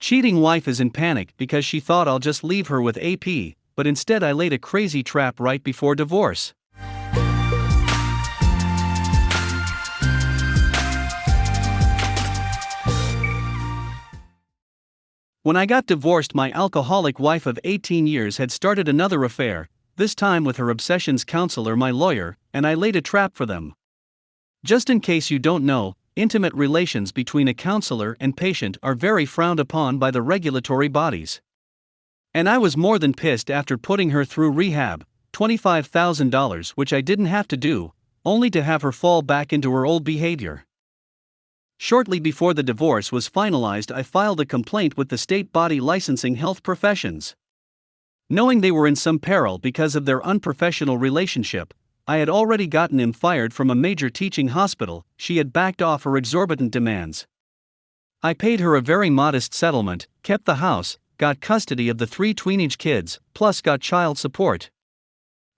Cheating wife is in panic because she thought I'll just leave her with AP, but instead I laid a crazy trap right before divorce. When I got divorced, my alcoholic wife of 18 years had started another affair, this time with her obsessions counselor, my lawyer, and I laid a trap for them. Just in case you don't know, intimate relations between a counselor and patient are very frowned upon by the regulatory bodies. And I was more than pissed after putting her through rehab, $25,000, which I didn't have to do, only to have her fall back into her old behavior. Shortly before the divorce was finalized, I filed a complaint with the state body licensing health professions. Knowing they were in some peril because of their unprofessional relationship, I had already gotten him fired from a major teaching hospital. She had backed off her exorbitant demands. I paid her a very modest settlement, kept the house, got custody of the 3 teenage kids, plus got child support.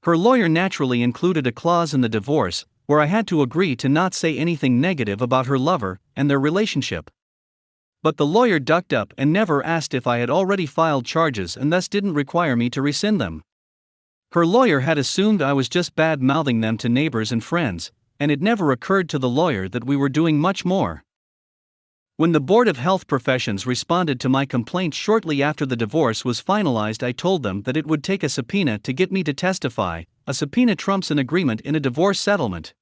Her lawyer naturally included a clause in the divorce where I had to agree to not say anything negative about her lover and their relationship. But the lawyer ducked up and never asked if I had already filed charges and thus didn't require me to rescind them. Her lawyer had assumed I was just bad-mouthing them to neighbors and friends, and it never occurred to the lawyer that we were doing much more. When the Board of Health Professions responded to my complaint shortly after the divorce was finalized, I told them that it would take a subpoena to get me to testify. A subpoena trumps an agreement in a divorce settlement.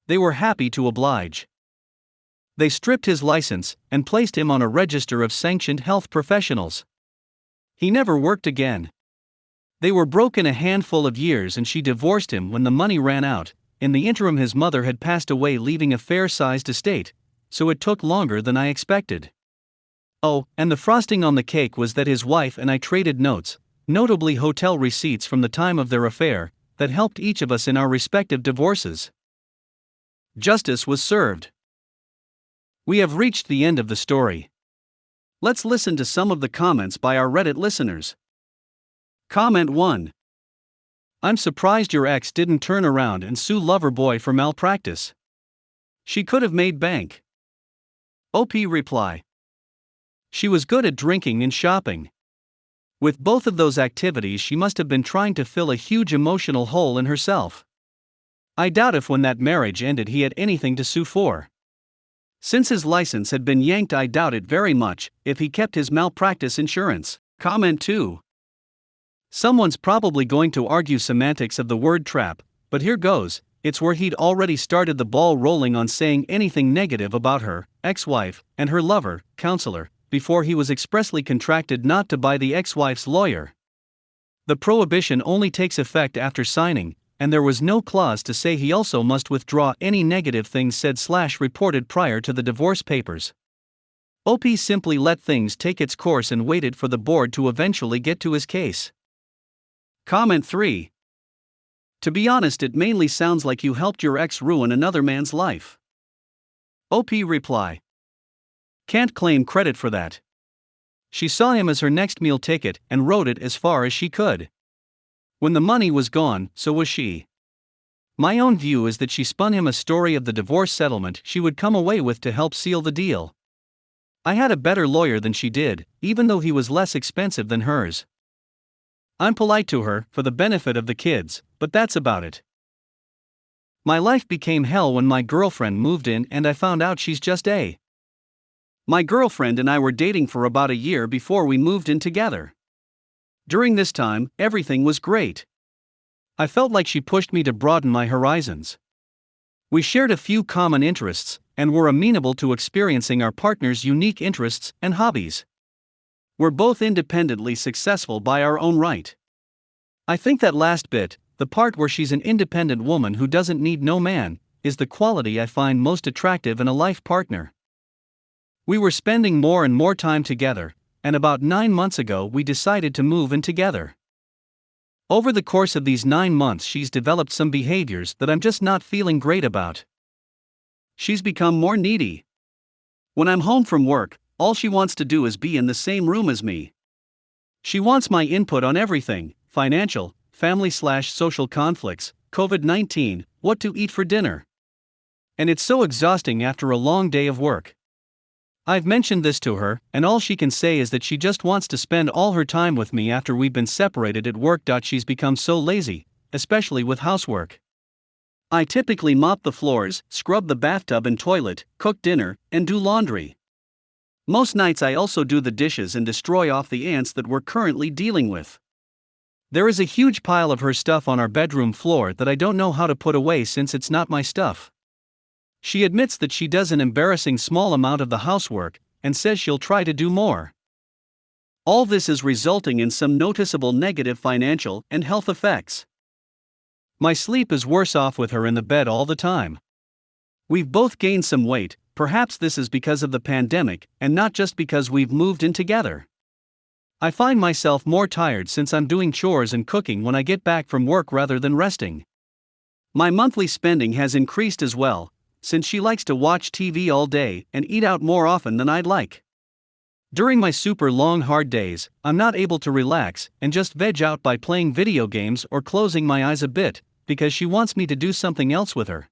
They were happy to oblige. They stripped his license and placed him on a register of sanctioned health professionals. He never worked again. They were broke in a handful of years and she divorced him when the money ran out. In the interim, his mother had passed away, leaving a fair-sized estate, so it took longer than I expected. Oh, and the frosting on the cake was that his wife and I traded notes, notably hotel receipts from the time of their affair, that helped each of us in our respective divorces. Justice was served. We have reached the end of the story. Let's listen to some of the comments by our Reddit listeners. Comment 1. I'm surprised your ex didn't turn around and sue Loverboy for malpractice. She could have made bank. OP reply. She was good at drinking and shopping. With both of those activities, she must have been trying to fill a huge emotional hole in herself. I doubt if when that marriage ended he had anything to sue for. Since his license had been yanked, I doubt it very much if he kept his malpractice insurance. Comment 2. Someone's probably going to argue semantics of the word trap, but here goes. It's where he'd already started the ball rolling on saying anything negative about her ex-wife and her lover, counselor, before he was expressly contracted not to by the ex-wife's lawyer. The prohibition only takes effect after signing, and there was no clause to say he also must withdraw any negative things said/reported prior to the divorce papers. OP simply let things take its course and waited for the board to eventually get to his case. Comment 3. To be honest, it mainly sounds like you helped your ex ruin another man's life. OP reply. Can't claim credit for that. She saw him as her next meal ticket and rode it as far as she could. When the money was gone, so was she. My own view is that she spun him a story of the divorce settlement she would come away with to help seal the deal. I had a better lawyer than she did, even though he was less expensive than hers. I'm polite to her for the benefit of the kids, but that's about it. My life became hell when my girlfriend moved in and I found out she's just a. My girlfriend and I were dating for about a year before we moved in together. During this time, everything was great. I felt like she pushed me to broaden my horizons. We shared a few common interests and were amenable to experiencing our partner's unique interests and hobbies. We're both independently successful by our own right. I think that last bit, the part where she's an independent woman who doesn't need no man, is the quality I find most attractive in a life partner. We were spending more and more time together, and about 9 months ago we decided to move in together. Over the course of these 9 months, she's developed some behaviors that I'm just not feeling great about. She's become more needy. When I'm home from work, all she wants to do is be in the same room as me. She wants my input on everything: financial, family/social conflicts, COVID-19, what to eat for dinner. And it's so exhausting after a long day of work. I've mentioned this to her, and all she can say is that she just wants to spend all her time with me after we've been separated at work. She's become so lazy, especially with housework. I typically mop the floors, scrub the bathtub and toilet, cook dinner, and do laundry. Most nights I also do the dishes and destroy off the ants that we're currently dealing with. There is a huge pile of her stuff on our bedroom floor that I don't know how to put away since it's not my stuff. She admits that she does an embarrassing small amount of the housework, and says she'll try to do more. All this is resulting in some noticeable negative financial and health effects. My sleep is worse off with her in the bed all the time. We've both gained some weight, perhaps this is because of the pandemic, and not just because we've moved in together. I find myself more tired since I'm doing chores and cooking when I get back from work rather than resting. My monthly spending has increased as well, since she likes to watch TV all day and eat out more often than I'd like. During my super long hard days, I'm not able to relax and just veg out by playing video games or closing my eyes a bit, because she wants me to do something else with her.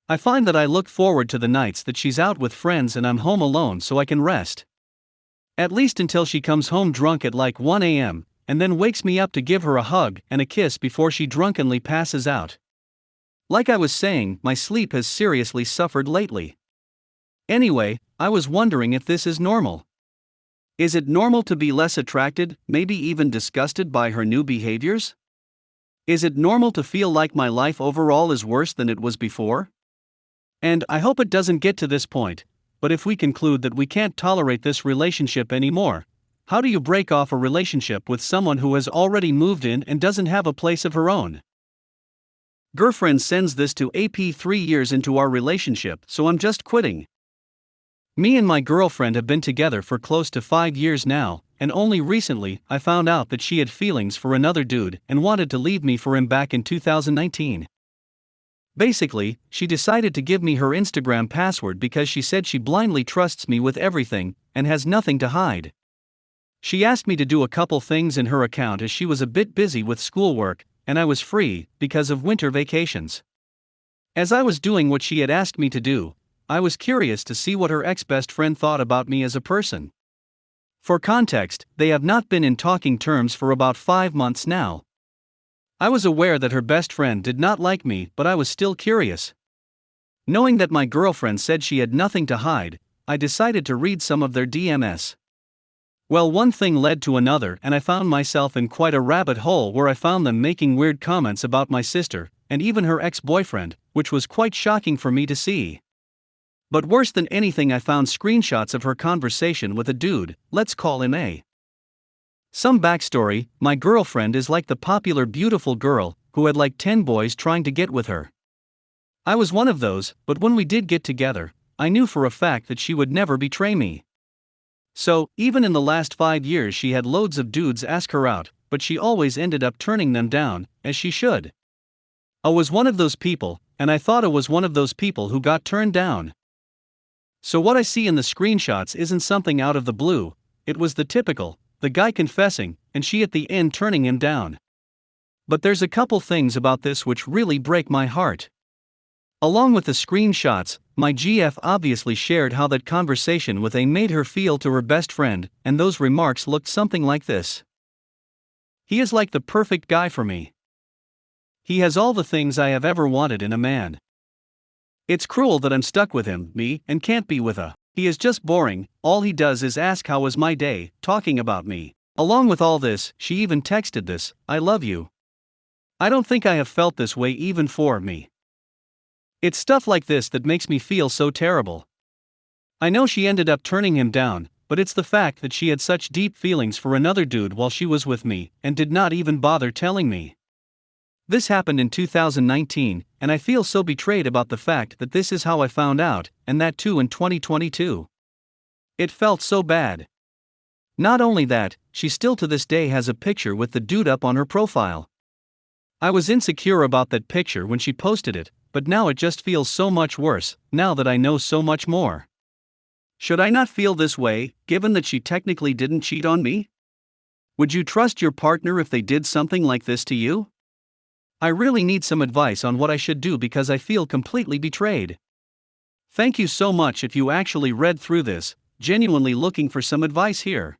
I find that I look forward to the nights that she's out with friends and I'm home alone so I can rest. At least until she comes home drunk at like 1 a.m., and then wakes me up to give her a hug and a kiss before she drunkenly passes out. Like I was saying, my sleep has seriously suffered lately. Anyway, I was wondering if this is normal. Is it normal to be less attracted, maybe even disgusted by her new behaviors? Is it normal to feel like my life overall is worse than it was before? And I hope it doesn't get to this point, but if we conclude that we can't tolerate this relationship anymore, how do you break off a relationship with someone who has already moved in and doesn't have a place of her own? Girfriend sends this to AP 3 years into our relationship, so I'm just quitting. Me and my girlfriend have been together for close to 5 years now, and only recently I found out that she had feelings for another dude and wanted to leave me for him back in 2019. Basically, she decided to give me her Instagram password because she said she blindly trusts me with everything and has nothing to hide. She asked me to do a couple things in her account as she was a bit busy with schoolwork, and I was free because of winter vacations. As I was doing what she had asked me to do, I was curious to see what her ex-best friend thought about me as a person. For context, they have not been in talking terms for about 5 months now. I was aware that her best friend did not like me, but I was still curious. Knowing that my girlfriend said she had nothing to hide, I decided to read some of their DMs. Well, one thing led to another and I found myself in quite a rabbit hole where I found them making weird comments about my sister, and even her ex-boyfriend, which was quite shocking for me to see. But worse than anything, I found screenshots of her conversation with a dude, let's call him A. Some backstory: my girlfriend is like the popular beautiful girl, who had like 10 boys trying to get with her. I was one of those, but when we did get together, I knew for a fact that she would never betray me. So, even in the last 5 years she had loads of dudes ask her out, but she always ended up turning them down, as she should. I was one of those people, and I thought I was one of those people who got turned down. So what I see in the screenshots isn't something out of the blue, it was the typical, the guy confessing, and she at the end turning him down. But there's a couple things about this which really break my heart. Along with the screenshots, my GF obviously shared how that conversation with A made her feel to her best friend, and those remarks looked something like this. He is like the perfect guy for me. He has all the things I have ever wanted in a man. It's cruel that I'm stuck with him, me, and can't be with A. He is just boring, all he does is ask how was my day, talking about me. Along with all this, she even texted this, I love you. I don't think I have felt this way even for me. It's stuff like this that makes me feel so terrible. I know she ended up turning him down, but it's the fact that she had such deep feelings for another dude while she was with me, and did not even bother telling me. This happened in 2019, and I feel so betrayed about the fact that this is how I found out, and that too in 2022. It felt so bad. Not only that, she still to this day has a picture with the dude up on her profile. I was insecure about that picture when she posted it, but now it just feels so much worse, now that I know so much more. Should I not feel this way, given that she technically didn't cheat on me? Would you trust your partner if they did something like this to you? I really need some advice on what I should do because I feel completely betrayed. Thank you so much if you actually read through this, genuinely looking for some advice here.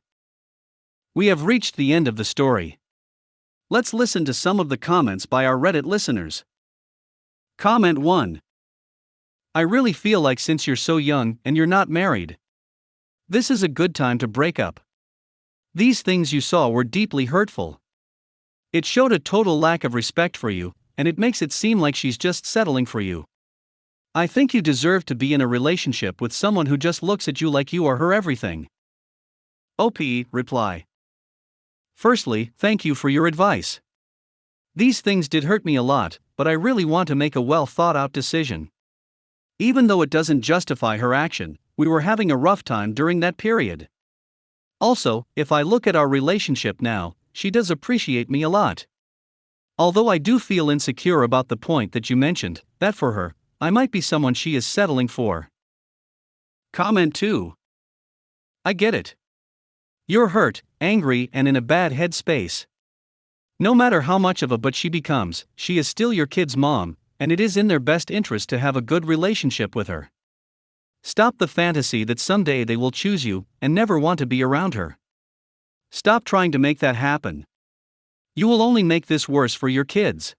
We have reached the end of the story. Let's listen to some of the comments by our Reddit listeners. Comment 1. I really feel like since you're so young and you're not married, this is a good time to break up. These things you saw were deeply hurtful. It showed a total lack of respect for you, and it makes it seem like she's just settling for you. I think you deserve to be in a relationship with someone who just looks at you like you are her everything. OP, reply. Firstly, thank you for your advice. These things did hurt me a lot, but I really want to make a well thought out decision. Even though it doesn't justify her action, we were having a rough time during that period. Also, if I look at our relationship now, she does appreciate me a lot. Although I do feel insecure about the point that you mentioned, that for her, I might be someone she is settling for. Comment 2. I get it. You're hurt, angry, and in a bad headspace. No matter how much of a but she becomes, she is still your kid's mom, and it is in their best interest to have a good relationship with her. Stop the fantasy that someday they will choose you and never want to be around her. Stop trying to make that happen. You will only make this worse for your kids.